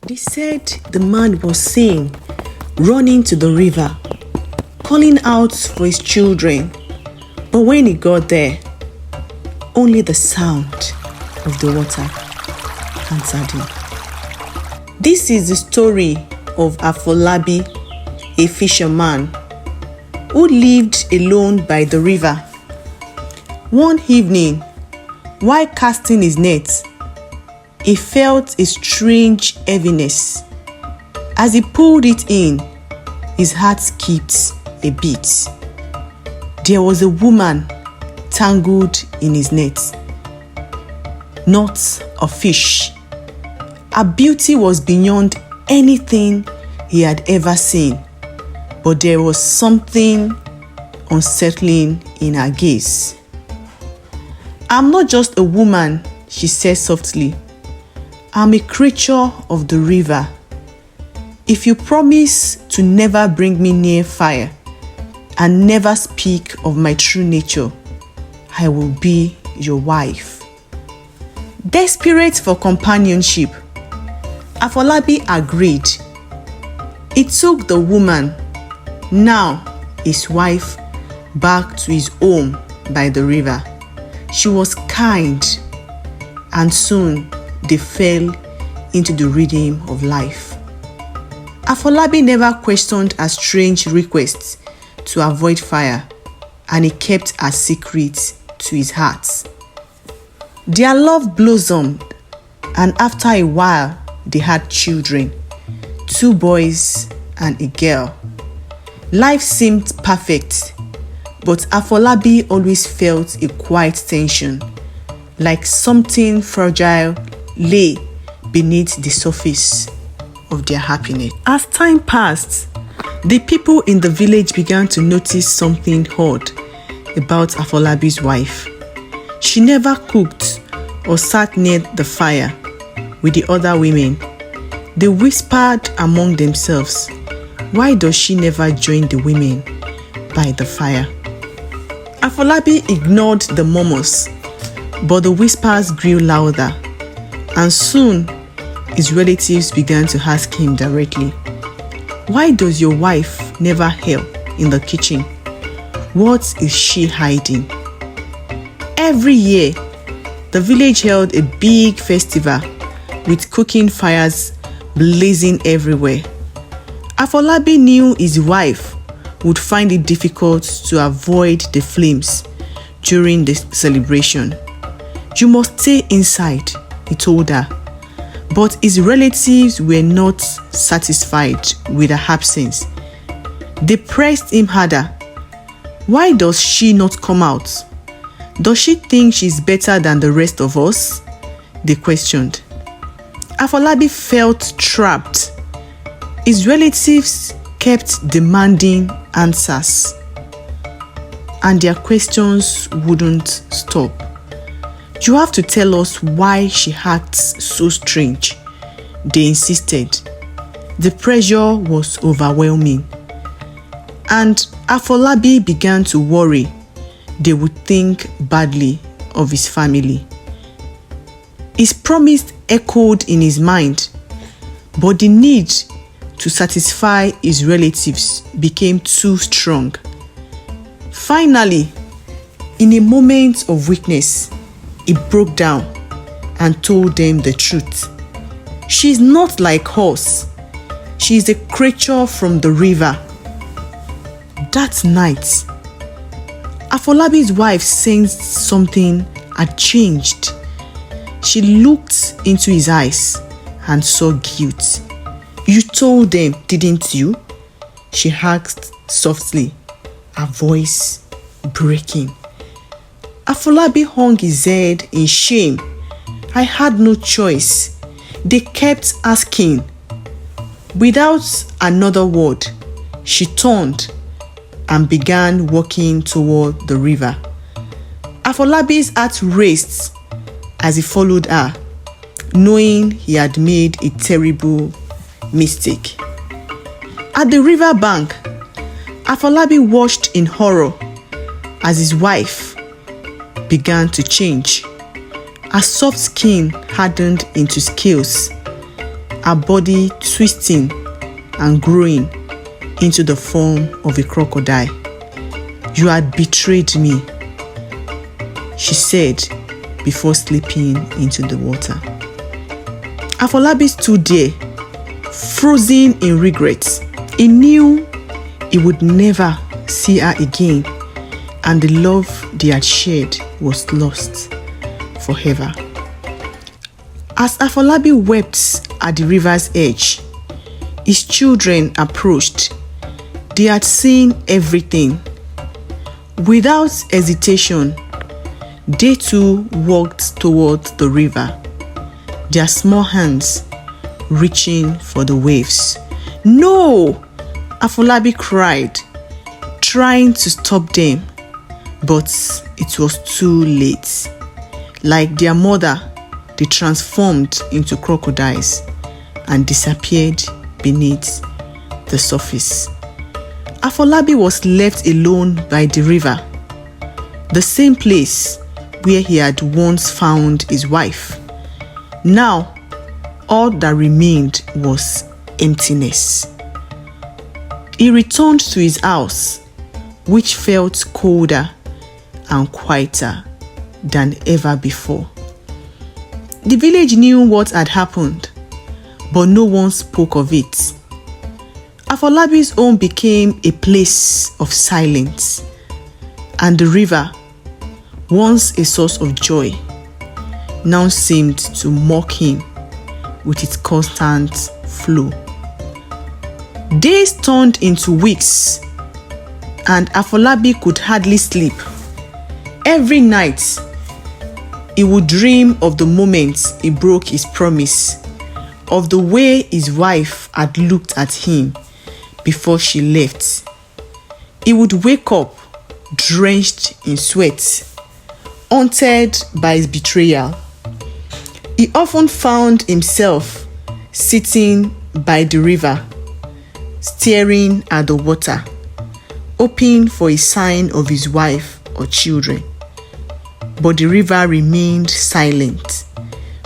They said the man was seen running to the river, calling out for his children. But when he got there, only the sound of the water answered him. This is the story of Afolabi, a fisherman who lived alone by the river. One evening, while casting his net, he felt a strange heaviness. As he pulled it in, his heart skipped a beat. There was a woman tangled in his net, not a fish. Her beauty was beyond anything he had ever seen, but there was something unsettling in her gaze. "I'm not just a woman," she said softly. "I'm a creature of the river. If you promise to never bring me near fire and never speak of my true nature, I will be your wife." Desperate for companionship, Afolabi agreed. He took the woman, now his wife, back to his home by the river. She was kind, and soon they fell into the rhythm of life. Afolabi never questioned her strange requests to avoid fire, and he kept her secret to his heart. Their love blossomed, and after a while, they had children, 2 boys and a girl. Life seemed perfect, but Afolabi always felt a quiet tension, like something fragile lay beneath the surface of their happiness. As time passed, the people in the village began to notice something odd about Afolabi's wife. She never cooked or sat near the fire with the other women. They whispered among themselves, "Why does she never join the women by the fire?" Afolabi ignored the murmurs, but the whispers grew louder, and soon his relatives began to ask him directly, "Why does your wife never help in the kitchen? What is she hiding?" Every year, the village held a big festival with cooking fires blazing everywhere. Afolabi knew his wife would find it difficult to avoid the flames during the celebration. "You must stay inside," he told her. But his relatives were not satisfied with her absence. They pressed him harder. "Why does she not come out? Does she think she's better than the rest of us?" they questioned. Afolabi felt trapped. His relatives kept demanding answers, and their questions wouldn't stop. "You have to tell us why she acts so strange," they insisted. The pressure was overwhelming, and Afolabi began to worry they would think badly of his family. His promise echoed in his mind, but the need to satisfy his relatives became too strong. Finally, in a moment of weakness, he broke down and told them the truth. "She's not like us. She is a creature from the river." That night, Afolabi's wife sensed something had changed. She looked into his eyes and saw guilt. "You told them, didn't you?" she asked softly, her voice breaking. Afolabi hung his head in shame. "I had no choice. They kept asking." Without another word, she turned and began walking toward the river. Afolabi's heart raced as he followed her, knowing he had made a terrible mistake. At the river bank, Afolabi watched in horror as his wife began to change. Her soft skin hardened into scales. her body twisting and growing into the form of a crocodile. "You had betrayed me," she said before slipping into the water. Afolabi stood there, frozen in regret. He knew he would never see her again, and the love they had shared was lost forever. As Afolabi wept at the river's edge, his children approached. They had seen everything. Without hesitation, they too walked towards the river, their small hands reaching for the waves. "No!" Afolabi cried, trying to stop them, but it was too late. Like their mother, they transformed into crocodiles and disappeared beneath the surface. Afolabi was left alone by the river, the same place where he had once found his wife. Now, all that remained was emptiness. He returned to his house, which felt colder and quieter than ever before. The village knew what had happened, but no one spoke of it. Afolabi's home became a place of silence, and the river, once a source of joy, now seemed to mock him with its constant flow. Days turned into weeks, and Afolabi could hardly sleep. Every night, he would dream of the moment he broke his promise, of the way his wife had looked at him before she left. He would wake up drenched in sweat, haunted by his betrayal. He often found himself sitting by the river, staring at the water, hoping for a sign of his wife or children. But the river remained silent,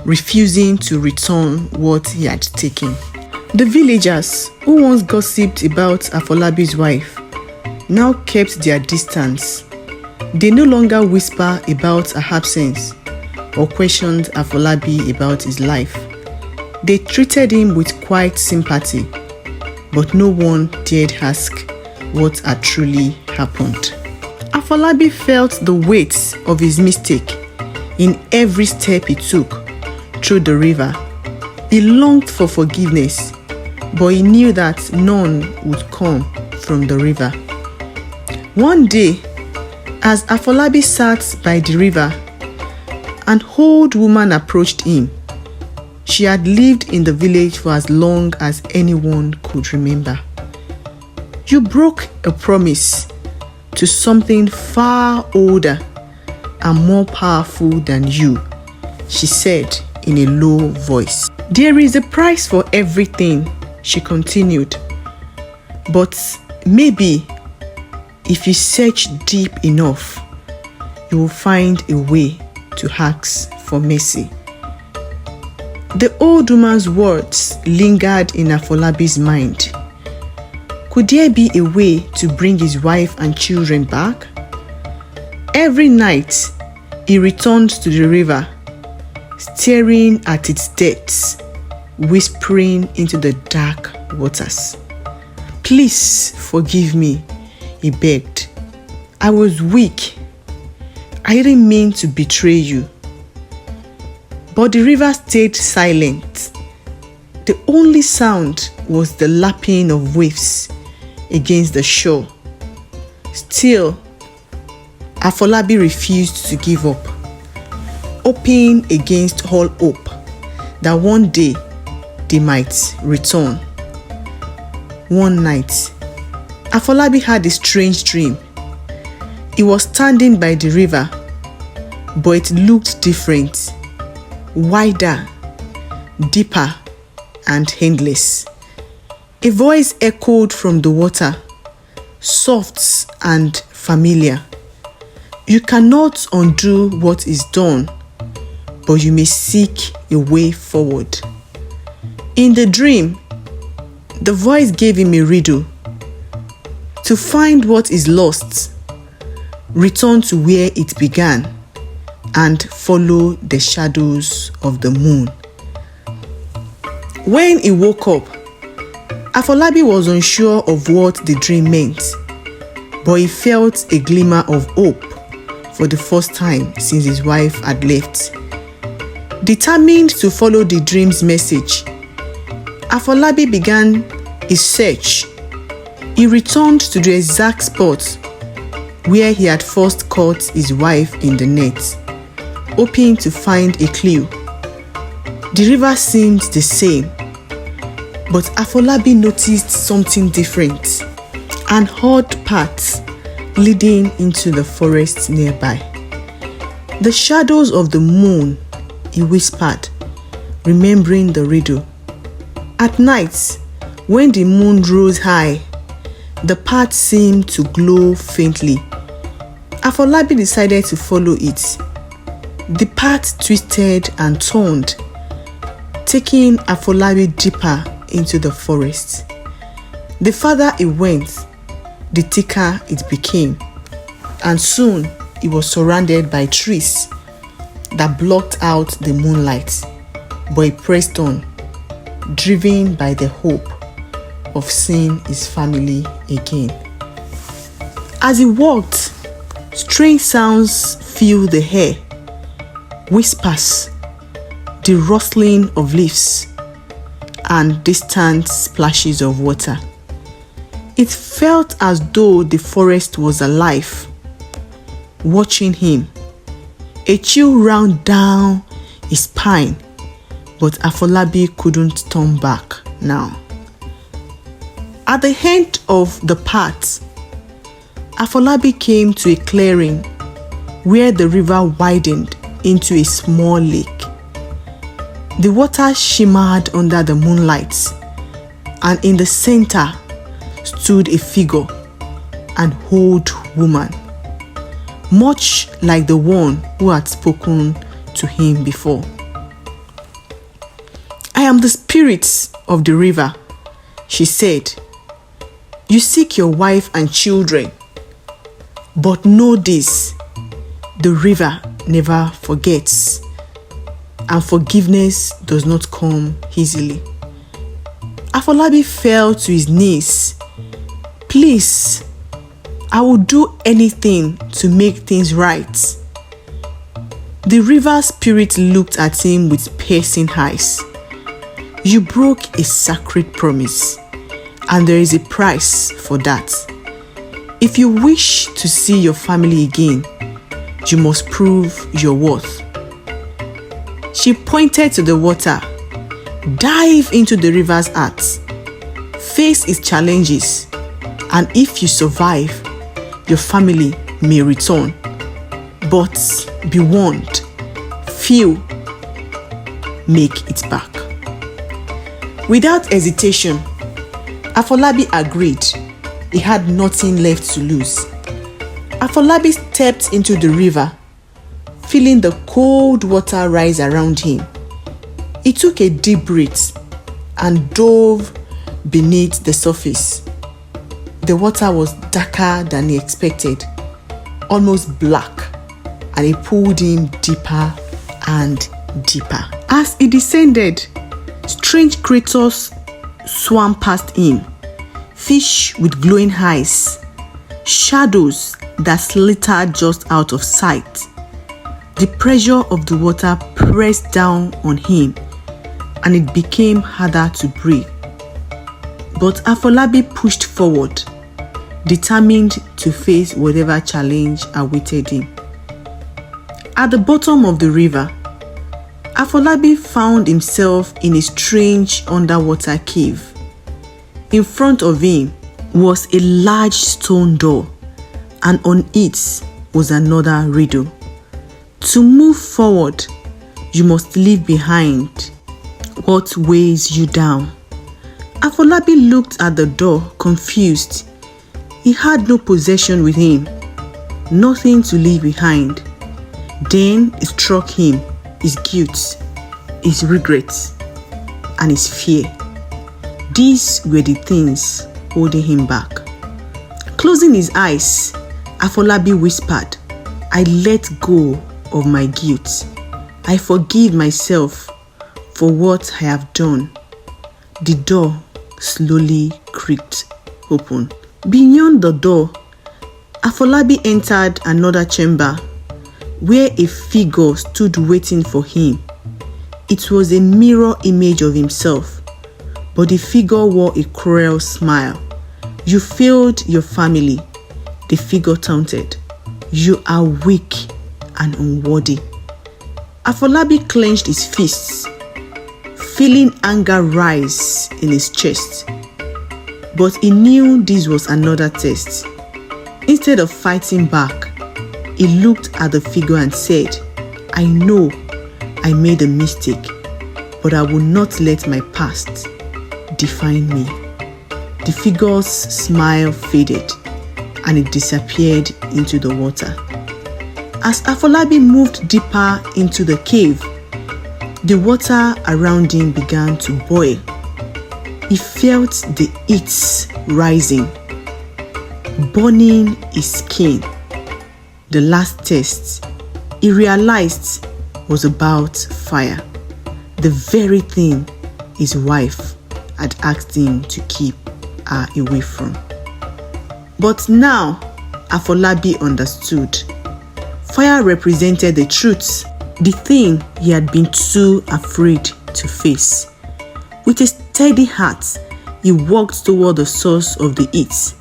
refusing to return what he had taken. The villagers who once gossiped about Afolabi's wife now kept their distance. They no longer whisper about her absence or questioned Afolabi about his life. They treated him with quiet sympathy, but no one dared ask what had truly happened. Afolabi felt the weight of his mistake in every step he took through the river. He longed for forgiveness, but he knew that none would come from the river. One day, as Afolabi sat by the river, an old woman approached him. She had lived in the village for as long as anyone could remember. "You broke a promise to something far older and more powerful than you," she said in a low voice. "There is a price for everything," she continued. "But maybe if you search deep enough, you will find a way to ask for mercy." The old woman's words lingered in Afolabi's mind. Could there be a way to bring his wife and children back? Every night, he returned to the river, staring at its depths, whispering into the dark waters. "Please forgive me," he begged. "I was weak. I didn't mean to betray you." But the river stayed silent. The only sound was the lapping of waves against the shore. Still, Afolabi refused to give up, hoping against all hope that one day they might return. One night, Afolabi had a strange dream. He was standing by the river, but it looked different, wider, deeper, and endless. A voice echoed from the water, soft and familiar. "You cannot undo what is done, but you may seek a way forward." In the dream, the voice gave him a riddle. To find what is lost, return to where it began and follow the shadows of the moon. When he woke up, Afolabi was unsure of what the dream meant, but he felt a glimmer of hope for the first time since his wife had left. Determined to follow the dream's message, Afolabi began his search. He returned to the exact spot where he had first caught his wife in the net, hoping to find a clue. The river seemed the same, but Afolabi noticed something different, an odd path leading into the forest nearby. The shadows of the moon, he whispered, remembering the riddle. At night, when the moon rose high, the path seemed to glow faintly. Afolabi decided to follow it. The path twisted and turned, taking Afolabi deeper into the forest. The farther he went, the thicker it became, and soon he was surrounded by trees that blocked out the moonlight, but he pressed on, driven by the hope of seeing his family again. As he walked, strange sounds filled the air. Whispers, the rustling of leaves, and distant splashes of water. It felt as though the forest was alive, watching him. A chill ran down his spine, but Afolabi couldn't turn back now. At the end of the path, Afolabi came to a clearing where the river widened into a small lake. The water shimmered under the moonlight, and in the center stood a figure, an old woman, much like the one who had spoken to him before. "I am the spirit of the river," she said. "You seek your wife and children, but know this, the river never forgets, and forgiveness does not come easily." Afolabi fell to his knees. "Please, I will do anything to make things right." The river spirit looked at him with piercing eyes. "You broke a sacred promise, and there is a price for that. If you wish to see your family again, you must prove your worth." She pointed to the water. "Dive into the river's heart, face its challenges, and if you survive, your family may return. But be warned, few make it back." Without hesitation, Afolabi agreed. He had nothing left to lose. Afolabi stepped into the river, feeling the cold water rise around him. He took a deep breath and dove beneath the surface. The water was darker than he expected, almost black, and it pulled him deeper and deeper. As he descended, strange creatures swam past him, fish with glowing eyes, shadows that slithered just out of sight. The pressure of the water pressed down on him, and it became harder to breathe. But Afolabi pushed forward, determined to face whatever challenge awaited him. At the bottom of the river, Afolabi found himself in a strange underwater cave. In front of him was a large stone door, and on it was another riddle. To move forward, you must leave behind what weighs you down. Afolabi looked at the door, confused. He had no possession with him, nothing to leave behind. Then it struck him, his guilt, his regrets. and his fear. These were the things holding him back. Closing his eyes, Afolabi whispered, "I let go of my guilt. I forgive myself for what I have done." The door slowly creaked open. Beyond the door, Afolabi entered another chamber where a figure stood waiting for him. It was a mirror image of himself, but the figure wore a cruel smile. "You failed your family," the figure taunted. "You are weak and unworthy." Afolabi clenched his fists, feeling anger rise in his chest. But he knew this was another test. Instead of fighting back, he looked at the figure and said, "I know I made a mistake, but I will not let my past define me." The figure's smile faded and it disappeared into the water. As Afolabi moved deeper into the cave, the water around him began to boil. He felt the heat rising, burning his skin. The last test he realized was about fire, the very thing his wife had asked him to keep her away from. But now Afolabi understood. Fire represented the truth, the thing he had been too afraid to face. With a steady heart, he walked toward the source of the heat,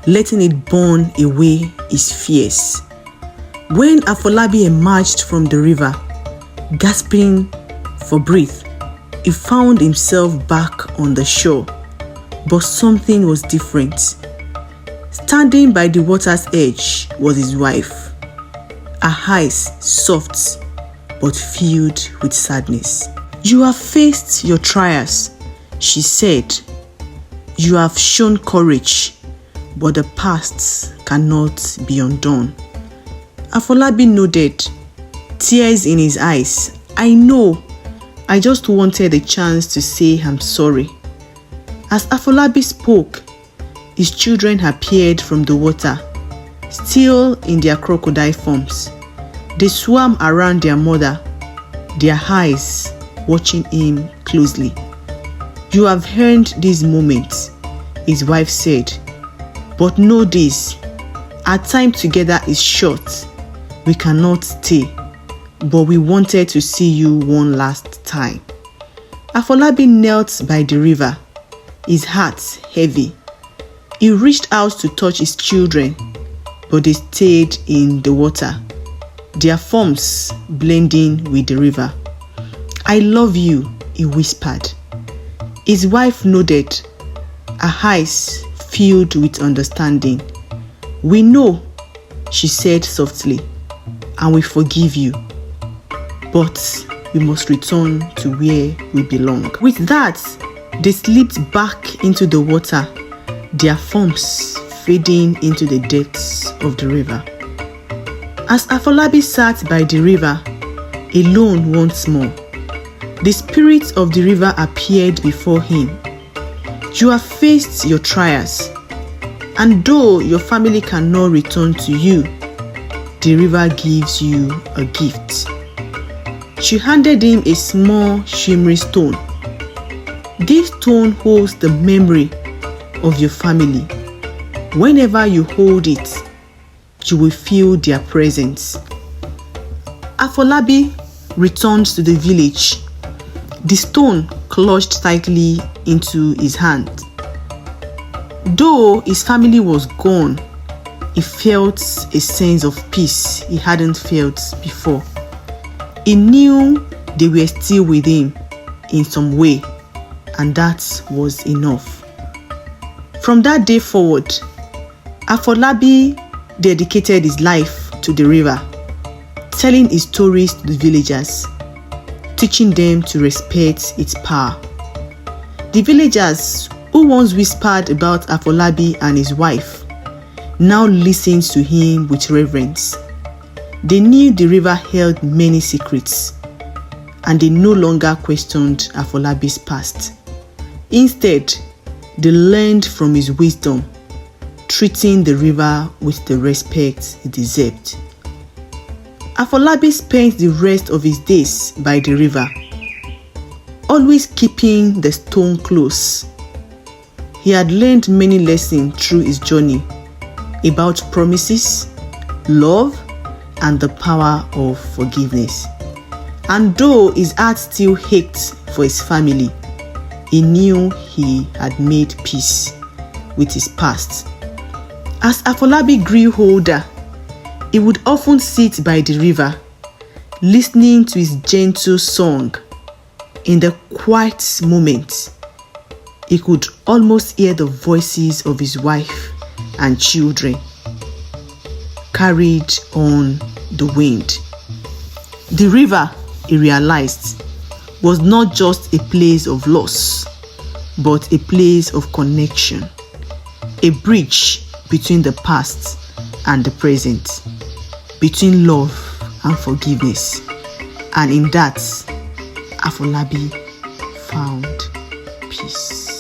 letting it burn away his fears. When Afolabi emerged from the river, gasping for breath, he found himself back on the shore. But something was different. Standing by the water's edge was his wife, her eyes soft but filled with sadness. "You have faced your trials," she said. "You have shown courage, but the past cannot be undone." Afolabi nodded, tears in his eyes. "I know. I just wanted a chance to say I'm sorry." As Afolabi spoke, his children appeared from the water, still in their crocodile forms. They swam around their mother, their eyes watching him closely. "You have earned this moment," his wife said. "But know this, our time together is short. We cannot stay, but we wanted to see you one last time." Afolabi knelt by the river, his heart heavy. He reached out to touch his children, but they stayed in the water, their forms blending with the river. "I love you," he whispered. His wife nodded, her eyes filled with understanding. "We know," she said softly, "and we forgive you. But we must return to where we belong." With that, they slipped back into the water, their forms fading into the depths of the river. As Afolabi sat by the river, alone once more, the spirit of the river appeared before him. "You have faced your trials, and though your family cannot return to you, the river gives you a gift." She handed him a small shimmery stone. "This stone holds the memory of your family. Whenever you hold it, you will feel their presence." Afolabi returned to the village, the stone clutched tightly into his hand. Though his family was gone, he felt a sense of peace he hadn't felt before. He knew they were still with him in some way, and that was enough. From that day forward, Afolabi dedicated his life to the river, telling his stories to the villagers, teaching them to respect its power. The villagers who once whispered about Afolabi and his wife now listened to him with reverence. They knew the river held many secrets, and they no longer questioned Afolabi's past. Instead, they learned from his wisdom, treating the river with the respect it deserved. Afolabi spent the rest of his days by the river, always keeping the stone close. He had learned many lessons through his journey about promises, love, and the power of forgiveness. And though his heart still ached for his family, he knew he had made peace with his past. As Afolabi grew older, he would often sit by the river, listening to his gentle song. In the quiet moments, he could almost hear the voices of his wife and children carried on the wind. The river, he realized, was not just a place of loss, but a place of connection, a bridge between the past and the present, between love and forgiveness. And in that, Afolabi found peace.